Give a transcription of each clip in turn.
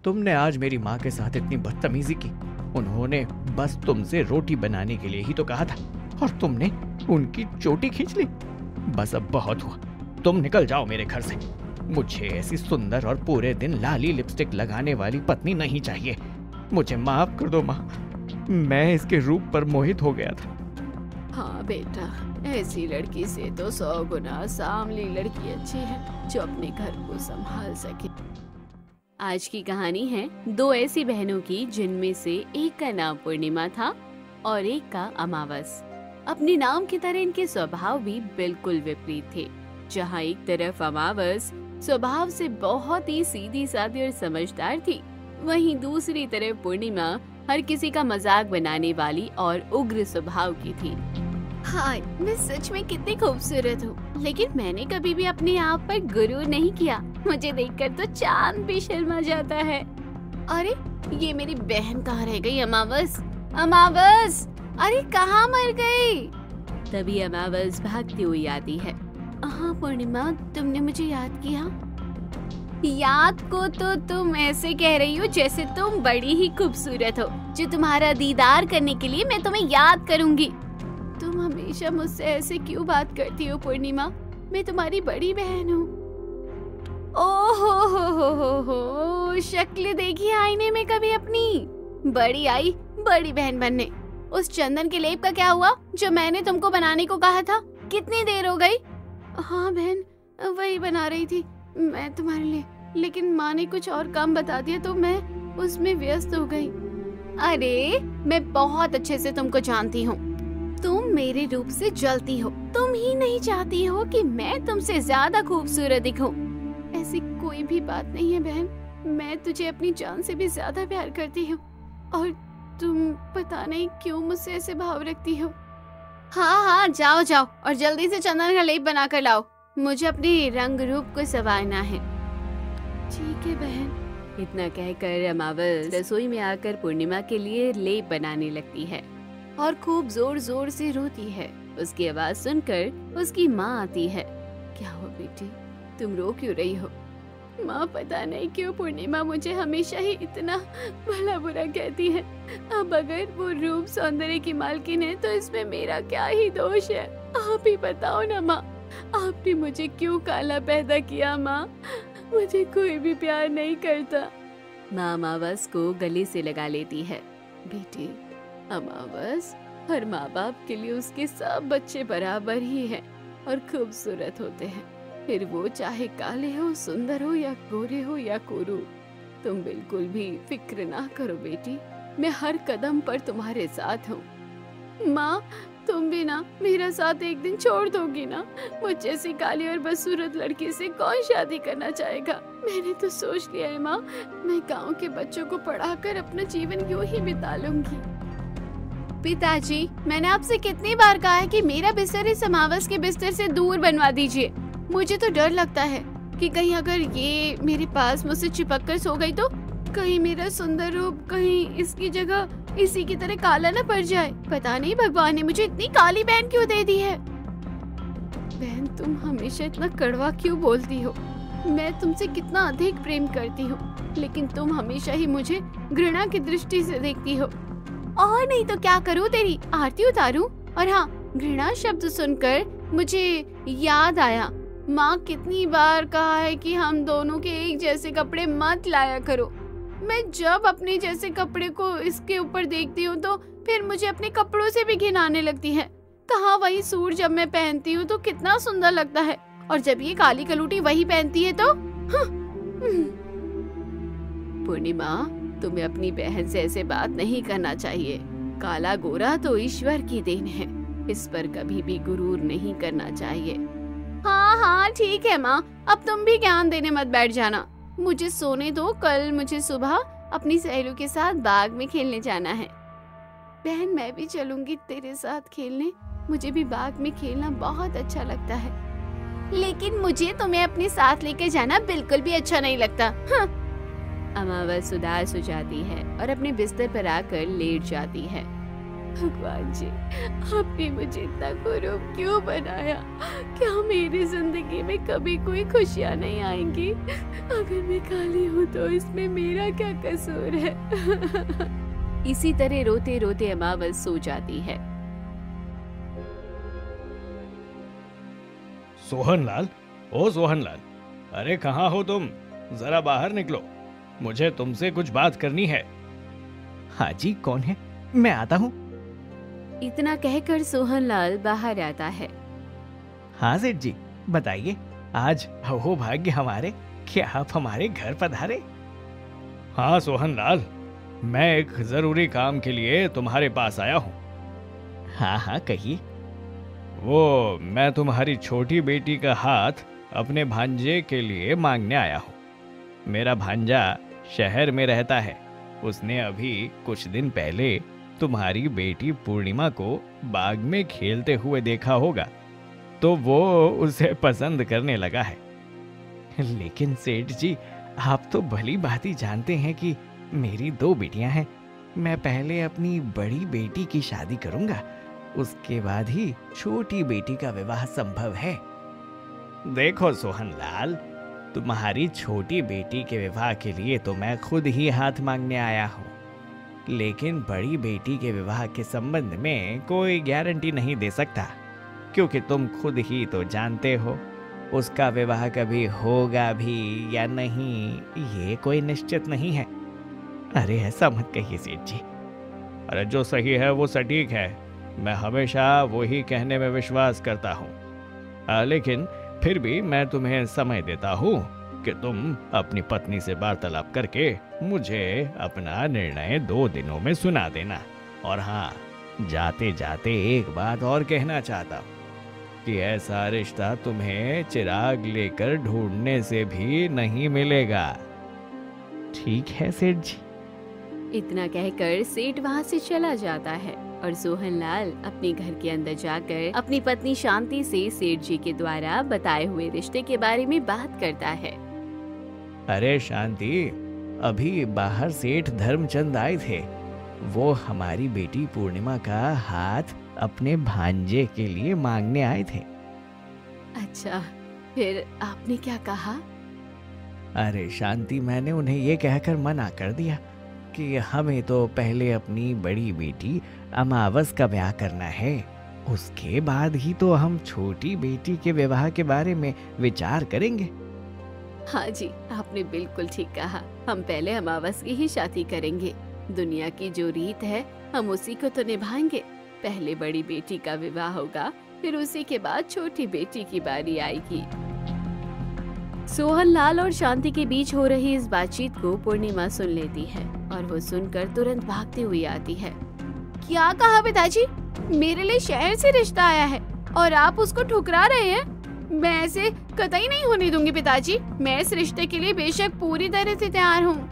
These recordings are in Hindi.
तुमने आज मेरी माँ के साथ इतनी बदतमीजी की। उन्होंने बस तुमसे रोटी बनाने के लिए ही तो कहा था और तुमने उनकी चोटी खींच ली। बस अब बहुत हुआ, तुम निकल जाओ मेरे घर से। मुझे ऐसी सुंदर और पूरे दिन लाली लिपस्टिक लगाने वाली पत्नी नहीं चाहिए। मुझे माफ कर दो माँ, मैं इसके रूप पर मोहित हो गया था। हाँ बेटा, ऐसी लड़की से तो 100 गुना सांवली लड़की अच्छी है जो अपने घर को संभाल सके। आज की कहानी है 2 ऐसी बहनों की जिनमें से एक का नाम पूर्णिमा था और एक का अमावस। अपने नाम की तरह इनके स्वभाव भी बिल्कुल विपरीत थे। जहाँ एक तरफ अमावस स्वभाव से बहुत ही सीधी सादी और समझदार थी, वहीं दूसरी तरफ पूर्णिमा हर किसी का मजाक बनाने वाली और उग्र स्वभाव की थी। हाँ, मैं सच में कितनी खूबसूरत हूँ, लेकिन मैंने कभी भी अपने आप पर गुरूर नहीं किया। मुझे देखकर तो चांद भी शर्मा जाता है। अरे ये मेरी बहन कहाँ रह गई? अमावस, अमावस, अरे कहाँ मर गई? तभी अमावस भागती हुई आती है। हाँ पूर्णिमा, तुमने मुझे याद किया? याद को तो तुम ऐसे कह रही हो जैसे तुम बड़ी ही खूबसूरत हो, जो तुम्हारा दीदार करने के लिए मैं तुम्हें याद करूंगी। तुम हमेशा मुझसे ऐसे क्यों बात करती हो पूर्णिमा? मैं तुम्हारी बड़ी बहन हूँ। हो, शक्ल देखी आईने में कभी अपनी? बड़ी आई बड़ी बहन बनने। उस चंदन के लेप का क्या हुआ जो मैंने तुमको बनाने को कहा था? कितनी देर हो गई? हाँ बहन, वही बना रही थी मैं तुम्हारे लिए, लेकिन माँ ने कुछ और काम बता दिया तो मैं उसमें व्यस्त हो गई। अरे मैं बहुत अच्छे से तुमको जानती हूँ, तुम मेरे रूप से जलती हो। तुम ही नहीं चाहती हो कि मैं तुमसे ज्यादा खूबसूरत दिखूं। ऐसी कोई भी बात नहीं है बहन, मैं तुझे अपनी जान से भी ज्यादा प्यार करती हूँ और तुम पता नहीं क्यों मुझसे ऐसे भाव रखती हो। हाँ, जाओ जाओ और जल्दी से चंदन का लेप बना कर लाओ, मुझे अपने रंग रूप को संवारना है। ठीक है बहन। इतना कहकर अमावस रसोई में आकर पूर्णिमा के लिए लेप बनाने लगती है और खूब जोर जोर से रोती है। उसकी आवाज सुनकर उसकी माँ आती है। क्या हुआ बेटी, तुम रो क्यों रही हो? माँ पता नहीं क्यों पूर्णिमा मुझे हमेशा ही इतना भला बुरा कहती है। अब अगर वो रूप सौंदर्य की मालकिन है तो इसमें मेरा क्या ही दोष है? आप ही बताओ ना माँ, आपने मुझे क्यों काला पैदा किया? माँ मुझे कोई भी प्यार नहीं करता। माँ अमावस को गले से लगा लेती है। बेटी, अमावस, हर माँ बाप के लिए उसके सब बच्चे बराबर ही हैं और खूबसूरत होते हैं, फिर वो चाहे काले हो, सुंदर हो या गोरे हो या कोरू। तुम बिल्कुल भी फिक्र ना करो बेटी, मैं हर कदम पर तुम्हारे साथ हूँ। माँ तुम भी ना मेरा साथ एक दिन छोड़ दोगी ना? मुझ जैसी काली और बदसूरत लड़की से कौन शादी करना चाहेगा? मैंने तो सोच लिया है माँ, मैं गांव के बच्चों को पढ़ाकर अपना जीवन यूं ही बिता लूंगी। पिताजी, मैंने आपसे कितनी बार कहा है कि मेरा बिस्तर इस अमावस के बिस्तर से दूर बनवा दीजिए। मुझे तो डर लगता है कि कहीं अगर ये मेरे पास मुझसे चिपक कर सो गई तो कहीं मेरा सुंदर रूप कहीं इसकी जगह इसी की तरह काला न पड़ जाए। पता नहीं भगवान ने मुझे इतनी काली बहन क्यों दे दी है। बहन, तुम हमेशा इतना कड़वा क्यों बोलती हो? मैं तुमसे कितना अधिक प्रेम करती हूँ, लेकिन तुम हमेशा ही मुझे घृणा की दृष्टि से देखती हो। और नहीं तो क्या करूँ, तेरी आरती उतारूं? और हाँ, घृणा शब्द सुनकर मुझे याद आया, माँ कितनी बार कहा है कि हम दोनों के एक जैसे कपड़े मत लाया करो। मैं जब अपने जैसे कपड़े को इसके ऊपर देखती हूँ तो फिर मुझे अपने कपड़ों से भी घिन आने लगती है। कहाँ वही सूट जब मैं पहनती हूँ तो कितना सुंदर लगता है, और जब ये काली कलूटी वही पहनती है तो पूर्णिमा, तुम्हें अपनी बहन से ऐसे बात नहीं करना चाहिए। काला गोरा तो ईश्वर की देन है, इस पर कभी भी गुरूर नहीं करना चाहिए। हाँ ठीक है माँ, अब तुम भी ज्ञान देने मत बैठ जाना। मुझे सोने दो, कल मुझे सुबह अपनी सहेलियों के साथ बाग में खेलने जाना है। बहन, मैं भी चलूंगी तेरे साथ खेलने, मुझे भी बाग में खेलना बहुत अच्छा लगता है। लेकिन मुझे तुम्हें अपने साथ लेकर जाना बिल्कुल भी अच्छा नहीं लगता। हाँ। अमावस उदास हो जाती है और अपने बिस्तर पर आकर लेट जाती है। भगवान जी, आपने मुझे इतना कुरूप क्यों बनाया? क्या मेरी जिंदगी में कभी कोई खुशियाँ नहीं आएंगी? अगर मैं काली हूँ तो इसमें मेरा क्या कसूर है? इसी तरह रोते रोते अमावस सो जाती है। सोहनलाल, ओ सोहनलाल, अरे कहाँ हो तुम? जरा बाहर निकलो, मुझे तुमसे कुछ बात करनी है। हाँ जी, कौन है? मैं आता हूँ। इतना कहकर सोहनलाल बाहर आता है। हाँ सेठ जी, बताइए, आज हो भाग्य हमारे, क्या आप हमारे घर पधारे? हाँ सोहनलाल, मैं एक जरूरी काम के लिए तुम्हारे पास आया हूँ। हाँ हाँ, कहिए। वो मैं तुम्हारी छोटी बेटी का हाथ अपने भांजे के लिए मांगने आया हूँ। मेरा भांजा शहर में रहता है। उसने अभी कुछ दिन पहले तुम्हारी बेटी पूर्णिमा को बाग में खेलते हुए देखा होगा, तो वो उसे पसंद करने लगा है। लेकिन सेठ जी, आप तो भली भांति जानते हैं कि मेरी 2 बेटियां हैं। मैं पहले अपनी बड़ी बेटी की शादी करूंगा, उसके बाद ही छोटी बेटी का विवाह संभव है। देखो सोहनलाल, तुम्हारी छोटी बेटी के विवाह के लिए तो मैं खुद ही हाथ मांगने आया हूँ, लेकिन बड़ी बेटी के विवाह के संबंध में कोई गारंटी नहीं दे सकता, क्योंकि तुम खुद ही तो जानते हो उसका विवाह कभी होगा भी या नहीं, ये कोई निश्चित नहीं है। अरे ऐसा मत कहिए सेठ जी। अरे जो सही है वो सटीक है, मैं हमेशा वही कहने में विश्वास करता हूँ। लेकिन फिर भी मैं तुम्हें समय देता हूँ कि तुम अपनी पत्नी से वार्तालाप करके मुझे अपना निर्णय 2 दिनों में सुना देना। और हाँ, जाते जाते एक बात और कहना चाहता हूँ कि ऐसा रिश्ता तुम्हें चिराग लेकर ढूंढने से भी नहीं मिलेगा। ठीक है सेठ जी। इतना कहकर सेठ वहाँ से चला जाता है और सोहनलाल अपने घर के अंदर जाकर अपनी पत्नी शांति से सेठ जी के द्वारा बताए हुए रिश्ते के बारे में बात करता है। अरे शांति, अभी बाहर सेठ धर्मचंद आए थे। वो हमारी बेटी पूर्णिमा का हाथ अपने भांजे के लिए मांगने आए थे। अच्छा, फिर आपने क्या कहा? अरे शांति, मैंने उन्हें ये कहकर मना कर दिया कि हमें तो पहले अपनी बड़ी बेटी अमावस का ब्याह करना है, उसके बाद ही तो हम छोटी बेटी के विवाह के बारे में विचार करेंगे। हाँ जी, आपने बिल्कुल ठीक कहा। हम पहले अमावस की ही शादी करेंगे। दुनिया की जो रीत है हम उसी को तो निभाएंगे। पहले बड़ी बेटी का विवाह होगा, फिर उसी के बाद छोटी बेटी की बारी आएगी। सोहनलाल और शांति के बीच हो रही इस बातचीत को पूर्णिमा सुन लेती है और वो सुनकर तुरंत भागती हुई आती है। क्या कहा पिताजी? मेरे लिए शहर से रिश्ता आया है और आप उसको ठुकरा रहे हैं? मैं ऐसे कतई नहीं होने दूंगी पिताजी। मैं इस रिश्ते के लिए बेशक पूरी तरह से तैयार हूँ।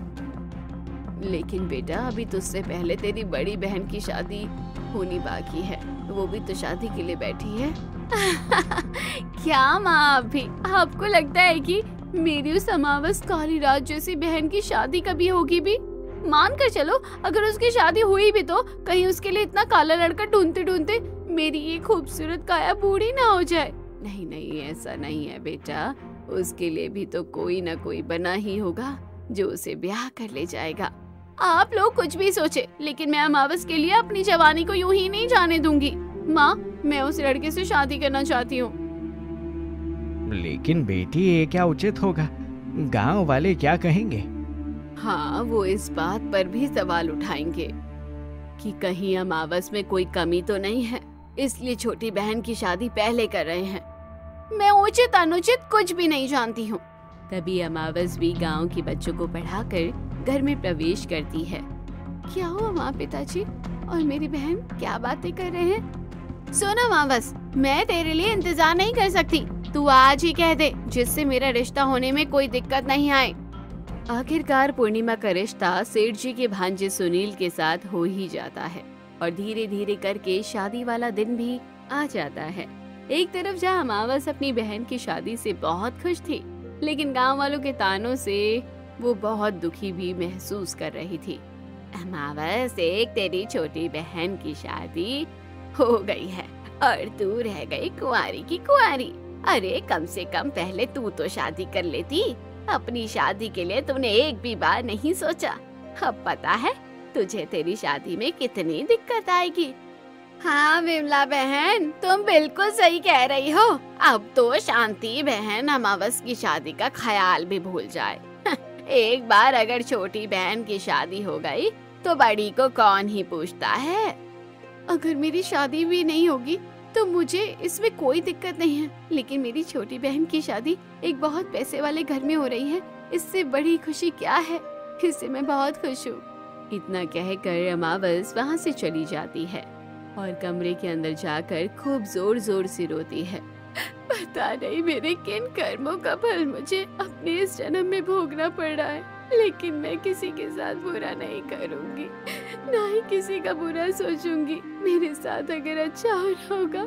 लेकिन बेटा, अभी तुझसे पहले तेरी बड़ी बहन की शादी होनी बाकी है, वो भी तो शादी के लिए बैठी है। क्या माँ, अभी आपको लगता है कि मेरी उस अमावस काली रात जैसी बहन की शादी कभी होगी भी? मान कर चलो, अगर उसकी शादी हुई भी तो कहीं उसके लिए इतना काला लड़का ढूंढते ढूंढते मेरी ये खूबसूरत काया बूढ़ी ना हो जाए। नहीं नहीं, ऐसा नहीं है बेटा, उसके लिए भी तो कोई ना कोई बना ही होगा जो उसे ब्याह कर ले जाएगा। आप लोग कुछ भी सोचे, लेकिन मैं अमावस के लिए अपनी जवानी को यूं ही नहीं जाने दूंगी। माँ, मैं उस लड़के से शादी करना चाहती हूँ। लेकिन बेटी, ये क्या उचित होगा? गांव वाले क्या कहेंगे? हाँ, वो इस बात पर भी सवाल उठाएंगे कि कहीं अमावस में कोई कमी तो नहीं है, इसलिए छोटी बहन की शादी पहले कर रहे हैं। मैं उचित अनुचित कुछ भी नहीं जानती हूँ। तभी अमावस भी गांव के बच्चों को पढ़ाकर घर में प्रवेश करती है। क्या हुआ माँ, पिताजी और मेरी बहन क्या बातें कर रहे हैं? सुन अमावस, मैं तेरे लिए इंतजार नहीं कर सकती। तू आज ही कह दे, जिससे मेरा रिश्ता होने में कोई दिक्कत नहीं आए। आखिरकार पूर्णिमा का रिश्ता सेठ जी के भांजे सुनील के साथ हो ही जाता है और धीरे धीरे करके शादी वाला दिन भी आ जाता है। एक तरफ जहाँ अमावस अपनी बहन की शादी से बहुत खुश थी, लेकिन गांव वालों के तानों से वो बहुत दुखी भी महसूस कर रही थी। अमावस, एक तेरी छोटी बहन की शादी हो गई है और तू रह गई कुंवारी की कुंवारी। अरे कम से कम पहले तू तो शादी कर लेती। अपनी शादी के लिए तूने एक भी बार नहीं सोचा। अब पता है तुझे तेरी शादी में कितनी दिक्कत आएगी। हाँ विमला बहन, तुम बिल्कुल सही कह रही हो। अब तो शांति बहन अमावस की शादी का ख्याल भी भूल जाए। एक बार अगर छोटी बहन की शादी हो गई तो बड़ी को कौन ही पूछता है। अगर मेरी शादी भी नहीं होगी तो मुझे इसमें कोई दिक्कत नहीं है, लेकिन मेरी छोटी बहन की शादी एक बहुत पैसे वाले घर में हो रही है, इससे बड़ी खुशी क्या है। इससे मैं बहुत खुश हूँ। इतना कहकर अमावस वहाँ से चली जाती है और कमरे के अंदर जाकर खूब जोर जोर से रोती है। पता नहीं मेरे किन कर्मों का फल मुझे अपने इस जन्म में भोगना पड़ रहा है, लेकिन मैं किसी के साथ बुरा नहीं करूंगी, ना ही किसी का बुरा सोचूंगी। मेरे साथ अगर अच्छा हो रहा होगा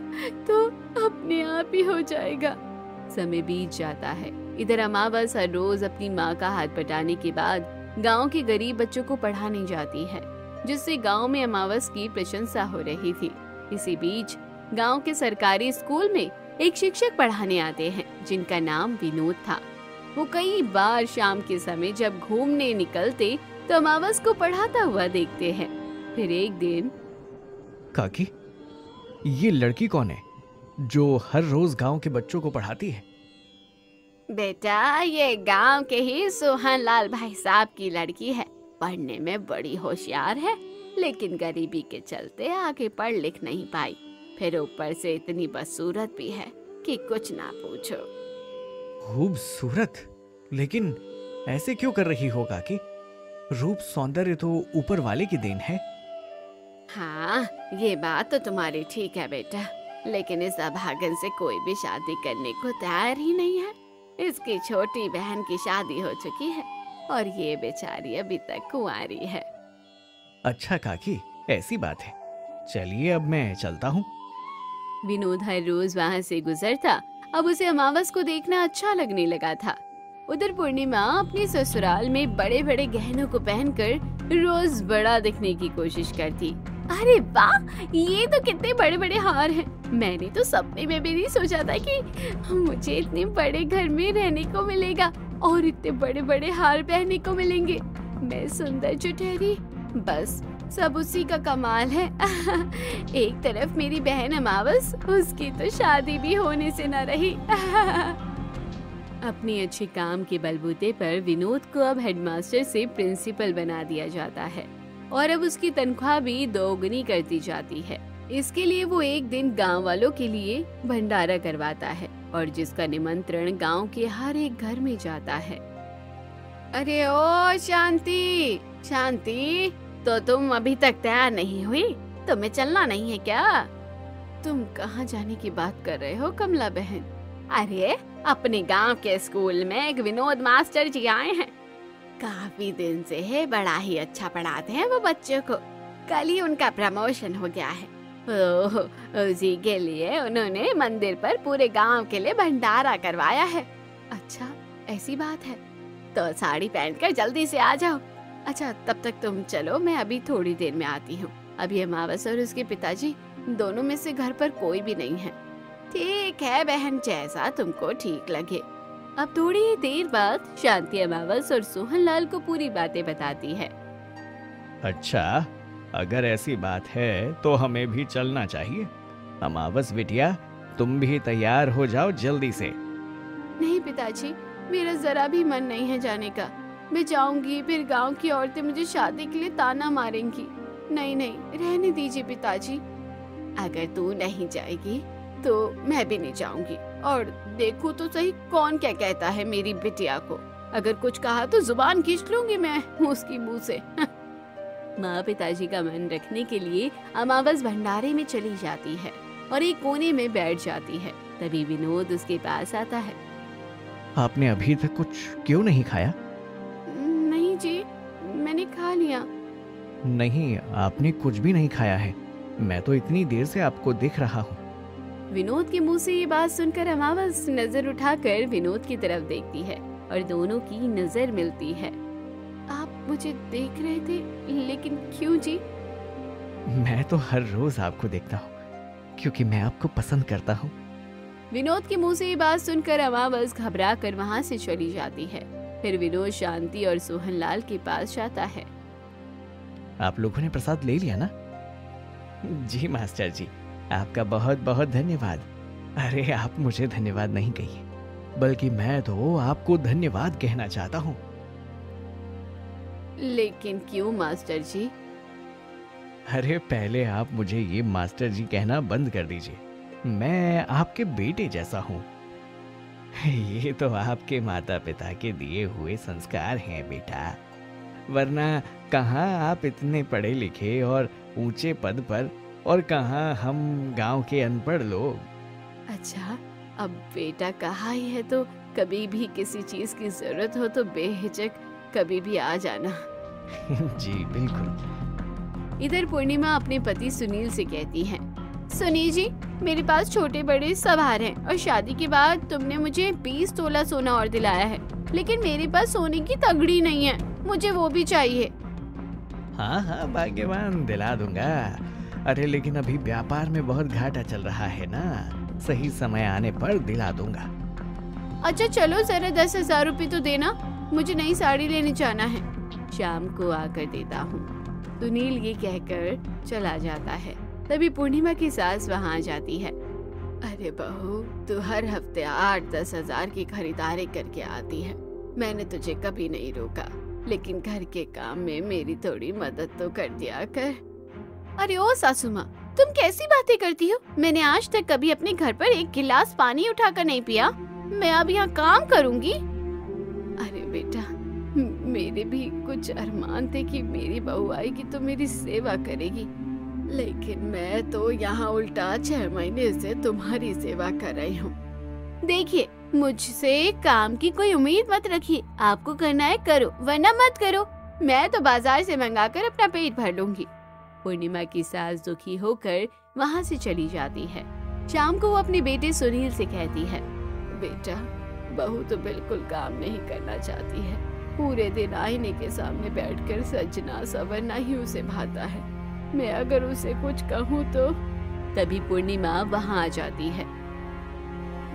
तो अपने आप ही हो जाएगा। समय बीत जाता है। इधर अमावस हर रोज अपनी माँ का हाथ बटाने के बाद गांव के गरीब बच्चों को पढ़ाने जाती है, जिससे गांव में अमावस की प्रशंसा हो रही थी। इसी बीच गांव के सरकारी स्कूल में एक शिक्षक पढ़ाने आते हैं जिनका नाम विनोद था। वो कई बार शाम के समय जब घूमने निकलते तो अमावस को पढ़ाता हुआ देखते हैं। फिर एक दिन, काकी, ये लड़की कौन है जो हर रोज गांव के बच्चों को पढ़ाती है? बेटा, ये गांव के ही सोहन लाल भाई साहब की लड़की है। पढ़ने में बड़ी होशियार है, लेकिन गरीबी के चलते आगे पढ़ लिख नहीं पाई। फिर ऊपर से इतनी बदसूरत भी है कि कुछ ना पूछो। खूबसूरत? लेकिन ऐसे क्यों कर रही हो काकी? रूप सौंदर्य तो ऊपर वाले की देन है। हाँ, ये बात तो तुम्हारी ठीक है बेटा, लेकिन इस अभागन से कोई भी शादी करने को तैयार ही नहीं है। इसकी छोटी बहन की शादी हो चुकी है और ये बेचारी अभी तक कुंवारी है। अच्छा काकी, ऐसी बात है। चलिए अब मैं चलता हूँ। विनोद हर रोज वहाँ से गुजरता। अब उसे अमावस को देखना अच्छा लगने लगा था। उधर पूर्णिमा अपने ससुराल में बड़े बड़े गहनों को पहनकर रोज बड़ा दिखने की कोशिश करती। अरे वाह, ये तो कितने बड़े बड़े हार हैं। मैंने तो सपने में भी नहीं सोचा था कि मुझे इतने बड़े घर में रहने को मिलेगा और इतने बड़े बड़े हार पहनने को मिलेंगे। मैं सुंदर जो ठहरी, बस सब उसी का कमाल है। एक तरफ मेरी बहन अमावस, उसकी तो शादी भी होने से न रही। अपनी अच्छे काम के बलबूते पर विनोद को अब हेडमास्टर से प्रिंसिपल बना दिया जाता है और अब उसकी तनख्वाह भी दोगुनी करती जाती है। इसके लिए वो एक दिन गांव वालों के लिए भंडारा करवाता है और जिसका निमंत्रण गांव के हर एक घर में जाता है। अरे ओ शांति, शांति, तो तुम अभी तक तैयार नहीं हुई? तुम्हें चलना नहीं है क्या? तुम कहाँ जाने की बात कर रहे हो कमला बहन? अरे अपने गांव के स्कूल में एक विनोद मास्टर जी आए हैं। काफी दिन से है, बड़ा ही अच्छा पढ़ाते हैं वो बच्चों को। कल ही उनका प्रमोशन हो गया है। ओह, उसी के लिए उन्होंने मंदिर पर पूरे गांव के लिए भंडारा करवाया है। अच्छा, ऐसी बात है तो साड़ी पहनकर जल्दी से आ जाओ। अच्छा, तब तक तुम चलो, मैं अभी थोड़ी देर में आती हूँ। अभी अमावस और उसके पिताजी दोनों में से घर पर कोई भी नहीं है। ठीक है बहन, जैसा तुमको ठीक लगे। अब थोड़ी ही देर बाद शांति अमावस और सोहनलाल को पूरी बातें बताती है। अच्छा, अगर ऐसी बात है तो हमें भी चलना चाहिए। अमावस बिटिया, तुम भी तैयार हो जाओ जल्दी से। नहीं पिताजी, मेरा जरा भी मन नहीं है जाने का। मैं जाऊंगी, फिर गांव की औरतें मुझे शादी के लिए ताना मारेंगी। नहीं नहीं, रहने दीजिए पिताजी। अगर तू नहीं जाएगी तो मैं भी नहीं जाऊंगी। और देखो तो सही, कौन क्या कहता है मेरी बिटिया को। अगर कुछ कहा तो जुबान खींच लूंगी मैं उसकी मुंह से। माँ पिताजी का मन रखने के लिए अमावस भंडारे में चली जाती है और एक कोने में बैठ जाती है। तभी विनोद उसके पास आता है। आपने अभी तक कुछ क्यों नहीं खाया? नहीं जी, मैंने खा लिया। नहीं, आपने कुछ भी नहीं खाया है। मैं तो इतनी देर से आपको देख रहा हूँ। विनोद के मुंह से ये बात सुनकर अमावस नजर उठाकर विनोद की तरफ देखती है और दोनों की नजर मिलती है। आप मुझे देख रहे थे, लेकिन क्यों जी? मैं तो हर रोज आपको देखता हूँ, क्योंकि मैं आपको पसंद करता हूँ। विनोद के मुंह से ये बात सुनकर अमावस घबरा कर वहाँ से चली जाती है। फिर विनोद शांति और सोहनलाल के पास जाता है। आप लोगों ने प्रसाद ले लिया ना? जी मास्टर जी, आपका बहुत बहुत धन्यवाद। अरे आप मुझे धन्यवाद नहीं कहिए, बल्कि मैं तो आपको धन्यवाद कहना चाहता हूँ। लेकिन क्यों मास्टर जी? अरे पहले आप मुझे ये मास्टर जी कहना बंद कर दीजिए। मैं आपके बेटे जैसा हूँ। ये तो आपके माता पिता के दिए हुए संस्कार हैं बेटा, वरना कहाँ आप इतने पढ़े लिखे और ऊंचे पद पर, और कहाँ हम गांव के अनपढ़ लोग। अच्छा, अब बेटा कहा ही है तो कभी भी किसी चीज की जरूरत हो तो बेहिचक कभी भी आ जाना। जी बिल्कुल। इधर पूर्णिमा अपने पति सुनील से कहती है, सुनील जी, मेरे पास छोटे बड़े सब हार हैं और शादी के बाद तुमने मुझे 20 तोला सोना और दिलाया है, लेकिन मेरे पास सोने की तगड़ी नहीं है, मुझे वो भी चाहिए। हाँ हाँ भाग्यवान, दिला दूंगा। अरे लेकिन अभी व्यापार में बहुत घाटा चल रहा है ना, सही समय आने पर दिला दूंगा। अच्छा चलो, जरा 10,000 रुपए तो देना, मुझे नई साड़ी लेने जाना है, शाम को आकर देता हूँ। सुनील ये कहकर चला जाता है। तभी पूर्णिमा की सास वहाँ आ जाती है। अरे बहू, तू हर हफ्ते 8-10 हजार की खरीदारी करके आती है, मैंने तुझे कभी नहीं रोका, लेकिन घर के काम में मेरी थोड़ी मदद तो कर दिया कर। अरे ओ सासू माँ, तुम कैसी बातें करती हो? मैंने आज तक कभी अपने घर पर एक गिलास पानी उठाकर नहीं पिया। मैं अब यहाँ काम करूँगी। अरे बेटा, मेरे भी कुछ अरमान थे कि मेरी बहू आएगी तो मेरी सेवा करेगी, लेकिन मैं तो यहाँ उल्टा 6 महीने से तुम्हारी सेवा कर रही हूँ। देखिए, मुझसे काम की कोई उम्मीद मत रखिए, आपको करना है करो, वरना मत करो, मैं तो बाजार से मंगाकर अपना पेट भर लूंगी। पूर्णिमा की सास दुखी होकर वहाँ से चली जाती है। शाम को वो अपने बेटे सुनील से कहती है, बेटा, बहू तो बिल्कुल काम नहीं करना चाहती है, पूरे दिन आईने के सामने बैठकर सजना संवरना ही उसे भाता है, मैं अगर उसे कुछ कहूँ तो। तभी पूर्णिमा वहाँ आ जाती है।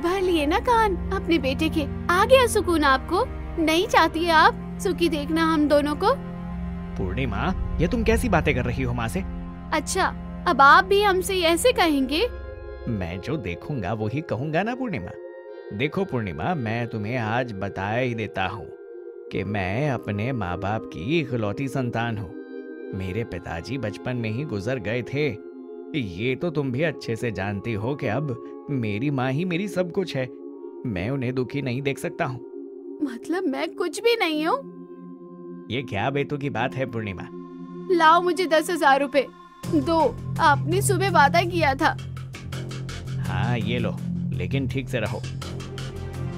भर लिए ना कान अपने बेटे के, आ गया सुकून आपको? नहीं चाहती है आप सुखी देखना हम दोनों को? पूर्णिमा, ये तुम कैसी बातें कर रही हो माँ से? अच्छा, अब आप भी हमसे ऐसे कहेंगे? मैं जो देखूंगा वो ही कहूंगा ना पूर्णिमा। देखो पूर्णिमा, मैं तुम्हें आज बता ही देता हूँ कि मैं अपने माँ बाप की इकलौती संतान हूँ। मेरे पिताजी बचपन में ही गुजर गए थे। ये तो तुम भी अच्छे से जानती हो कि अब मेरी माँ ही मेरी सब कुछ है। मैं उन्हें दुखी नहीं देख सकता हूँ। मतलब मैं कुछ भी नहीं हूँ? ये क्या बेतु की बात है पूर्णिमा? लाओ मुझे 10,000 रुपए दो, आपने सुबह वादा किया था। हाँ ये लो, लेकिन ठीक से रहो।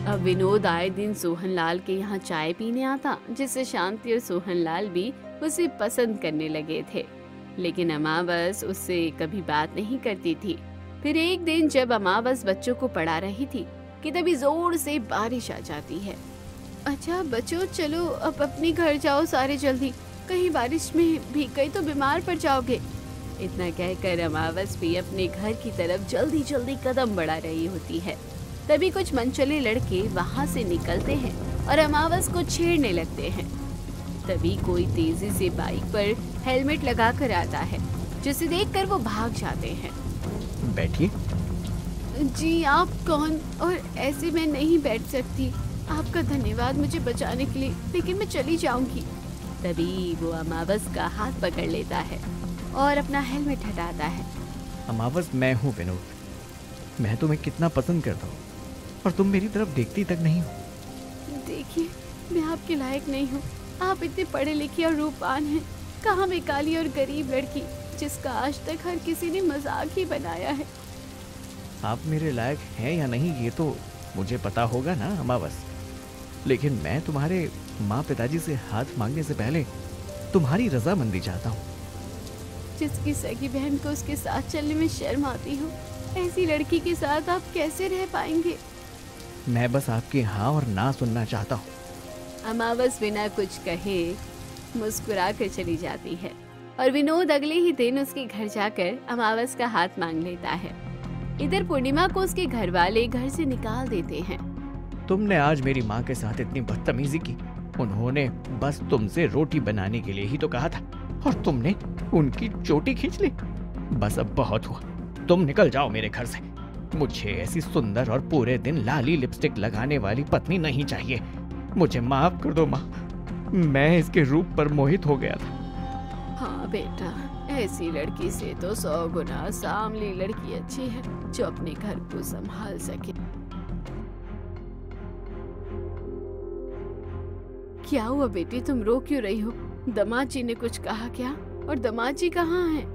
अब विनोद आए दिन सोहनलाल के यहाँ चाय पीने आता, जिससे शांति और सोहनलाल भी उसे पसंद करने लगे थे, लेकिन अमावस उससे कभी बात नहीं करती थी। फिर एक दिन जब अमावस बच्चों को पढ़ा रही थी कि तभी जोर से बारिश आ जाती है। अच्छा बच्चों, चलो अब अपने घर जाओ सारे जल्दी, कहीं बारिश में भीग गई तो बीमार पड़ जाओगे। इतना कहकर अमावस भी अपने घर की तरफ जल्दी जल्दी कदम बढ़ा रही होती है। तभी कुछ मनचले लड़के वहाँ से निकलते हैं और अमावस को छेड़ने लगते हैं। तभी कोई तेजी से बाइक पर हेलमेट लगा कर आता है, जिसे देखकर वो भाग जाते हैं। बैठिए। जी आप कौन? और ऐसे मैं नहीं बैठ सकती। आपका धन्यवाद मुझे बचाने के लिए, लेकिन मैं चली जाऊंगी। तभी वो अमावस का हाथ पकड़ लेता है और अपना हेलमेट हटाता है। अमावस, मैं हूँ विनोद। मैं तुम्हें कितना पसंद करता हूँ और तुम मेरी तरफ देखती तक नहीं हो। देखिए, मैं आपके लायक नहीं हूँ। आप इतने पढ़े लिखे और रूपवान हैं। कहाँ मैं काली और गरीब लड़की, जिसका आज तक हर किसी ने मजाक ही बनाया है। आप मेरे लायक हैं या नहीं ये तो मुझे पता होगा ना अमावस, लेकिन मैं तुम्हारे माँ पिताजी से हाथ मांगने से पहले तुम्हारी रजामंदी चाहता हूँ। जिसकी सगी बहन को उसके साथ चलने में शर्म आती हो, ऐसी लड़की के साथ आप कैसे रह पाएंगे? मैं बस आपकी हाँ और ना सुनना चाहता हूँ। अमावस बिना कुछ कहे मुस्कुरा कर चली जाती है और विनोद अगले ही दिन उसके घर जाकर अमावस का हाथ मांग लेता है। इधर पूर्णिमा को उसके घर वाले घर से निकाल देते हैं। तुमने आज मेरी माँ के साथ इतनी बदतमीजी की। उन्होंने बस तुमसे रोटी बनाने के लिए ही तो कहा था और तुमने उनकी चोटी खींच ली। बस अब बहुत हुआ, तुम निकल जाओ मेरे घर से। मुझे ऐसी सुंदर और पूरे दिन लाली लिपस्टिक लगाने वाली पत्नी नहीं चाहिए। मुझे माफ कर दो माँ, मैं इसके रूप पर मोहित हो गया था। हाँ बेटा, ऐसी लड़की से तो 100 गुना सांवली लड़की अच्छी है जो अपने घर को संभाल सके। क्या हुआ बेटी, तुम रो क्यों रही हो? दामाद जी ने कुछ कहा क्या? और दामाद जी कहाँ हैं?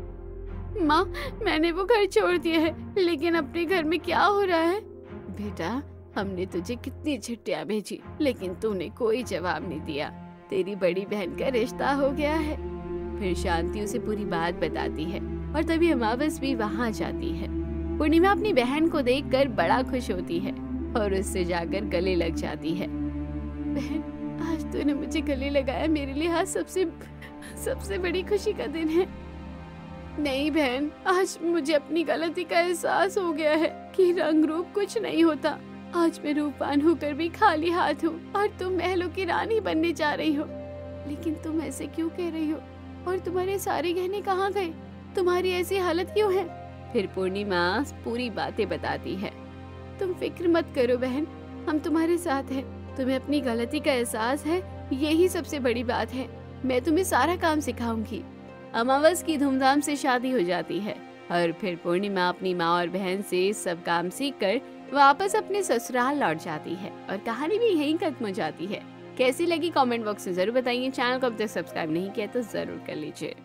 माँ, मैंने वो घर छोड़ दिया है, लेकिन अपने घर में क्या हो रहा है? बेटा, हमने तुझे कितनी चिट्ठियाँ भेजी, लेकिन तूने कोई जवाब नहीं दिया। तेरी बड़ी बहन का रिश्ता हो गया है। फिर शांति उसे पूरी बात बताती है और तभी अमावस भी वहाँ जाती है। पूर्णिमा अपनी बहन को देखकर बड़ा खुश होती है और उससे जाकर गले लग जाती है। बहन, आज तूने मुझे गले लगाया, मेरे लिए आज सबसे बड़ी खुशी का दिन है। नहीं बहन, आज मुझे अपनी गलती का एहसास हो गया है कि रंग रूप कुछ नहीं होता। आज मैं रूपवान होकर भी खाली हाथ हूँ और तुम महलों की रानी बनने जा रही हो। लेकिन तुम ऐसे क्यों कह रही हो? और तुम्हारे सारे गहने कहाँ गए? तुम्हारी ऐसी हालत क्यों है? फिर पूर्णिमा पूरी बातें बताती है। तुम फिक्र मत करो बहन, हम तुम्हारे साथ हैं। तुम्हें अपनी गलती का एहसास है, यही सबसे बड़ी बात है। मैं तुम्हें सारा काम सिखाऊंगी। अमावस की धूमधाम से शादी हो जाती है और फिर पूर्णिमा अपनी माँ और बहन से सब काम सीखकर वापस अपने ससुराल लौट जाती है और कहानी भी यहीं खत्म हो जाती है। कैसी लगी कमेंट बॉक्स में जरूर बताइए। चैनल को अब तक सब्सक्राइब नहीं किया तो जरूर कर लीजिए।